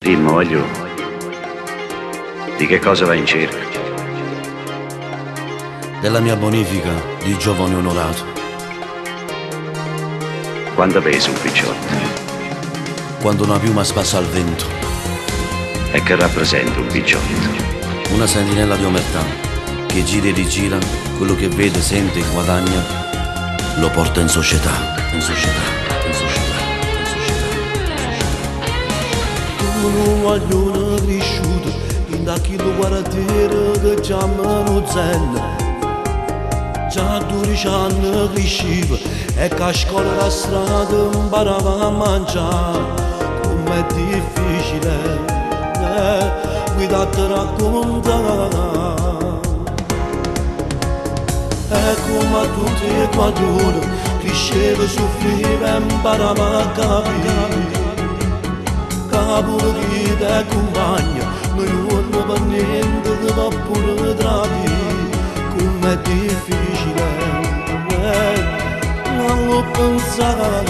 Dimmi, voglio, di che cosa vai in cerca? Della mia bonifica di giovane onorato. Quanto pesa un picciotto? Quando una piuma spassa al vento. E che rappresenta un picciotto? Una sentinella di omertà che gira e rigira, quello che vede, sente e guadagna lo porta in società, in società, in società, in società, in società. Un guaglione cresciuto in da chi lo guardatore che chiamano Zen. Già 12 anni cresceva e che a scuola la strada imparava a mangiare. Com'è difficile guidate raccontare. E come a tutti i guaglioni cresceva, soffriva e imparava a capire. Capolo chi te compagna, noi non per niente che va pure tradire. Com'è difficile non lo pensare.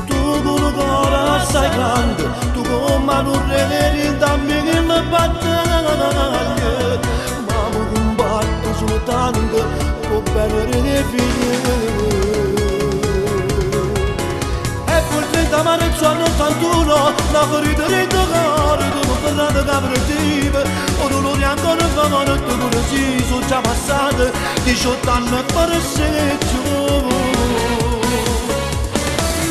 Tu con il cuore sei grande, tu come non rivedi dammi che mi battaglia. Ma mi combatto soltanto per bene dei figli. Da marzo anno 81, la ferita di cuore, tu parlate caprettive, o dolori ancora favore, tu pure si sono già passate 18 anni per seggio.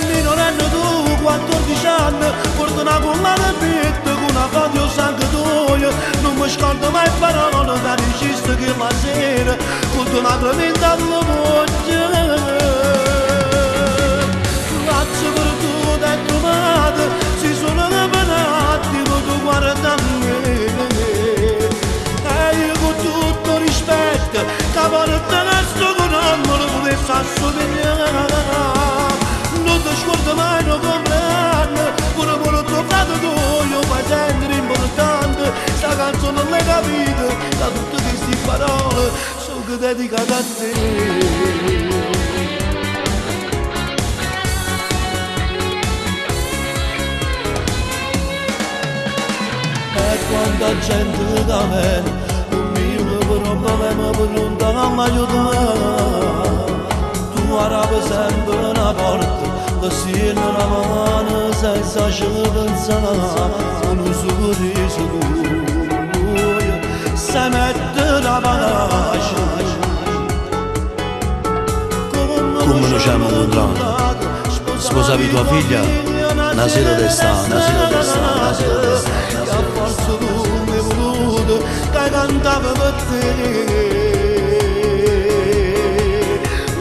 Minorenne tu, 14 anni, porta una gomma di petto con una foto sanguitoia, non mi scordo mai parole da diciste che la sera, con una tremenda voce. Grazie per tutto è trovato, si sono rivelati, ma tu guarda me. E io con tutto rispetto, che a volte resto con non lo potessi assomigliare. Non ti scordo mai, non comprendo, pure per il tuo fratello io fai sempre importante. Sta canzone non l'hai capita, da tutte queste parole, sono dedicate a te. Quanta gente da me, un mio problema per non dare mai aiutare. Tu arabi sempre una porta, che si una mano senza ci pensare. Un sorriso tuo, se mette la pace. Come noi ci abbiamo incontrato, sposavi tua figlia, una sera d'estate, una sera d'estate, una sera d'estate. Forse tu mi hai voluto che cantava per te.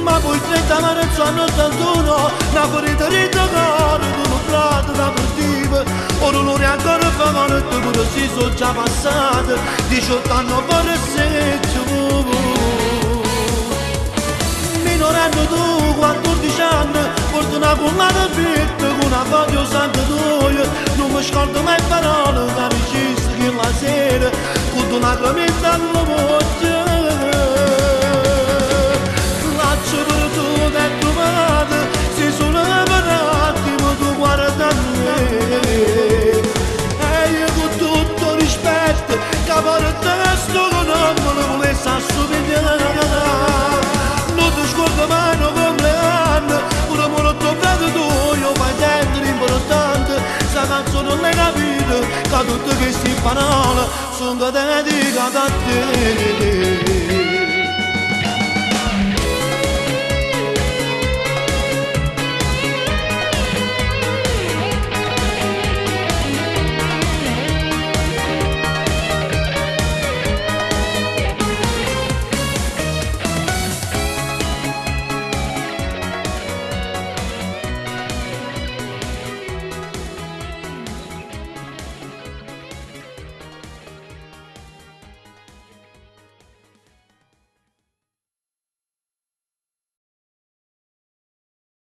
Ma poi 30 marzo anno 81, una ferita di cuore, con un prato da perdiva. Ora non è ancora favore, tu pure si sono già passate 18 anni per seggio. Minorenne tu, 14 anni, porta una gomma di petto con una foto sanguitoia. Non mi scordo mai parole da registri che la sera con una clametta alla voce. Grazie per tutto è trovato, si sono rivelati, ma tu guarda me. E io con tutto rispetto, che a volte resto con non lo volessi assomigliare. Non ti scordo mai, non compleanno, pure per il tuo fratello io fai sempre importante. Sta canzone non l'hai capito, che tutte queste parole sono dedicate a te.